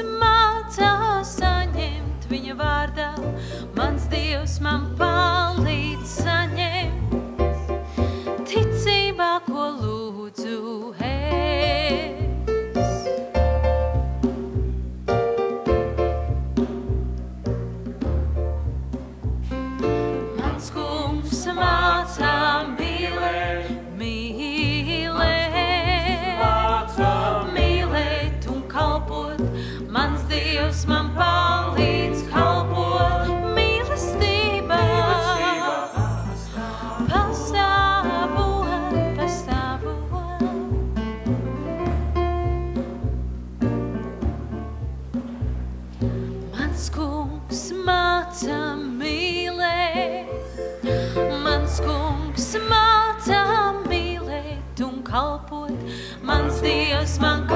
mācā saņemt viņa vārdā, mans Dievs man palīdz saņemt ticībā, ko lūdzu es. Mans kungs mācā mīlēt, mīlēt un kalpot, mans Dievs man palīdz kalpot mīlestībā, pastāvot. Mans kungs māca mīlēt, mans kungs māca mīlēt un kalpot, mans Dievs man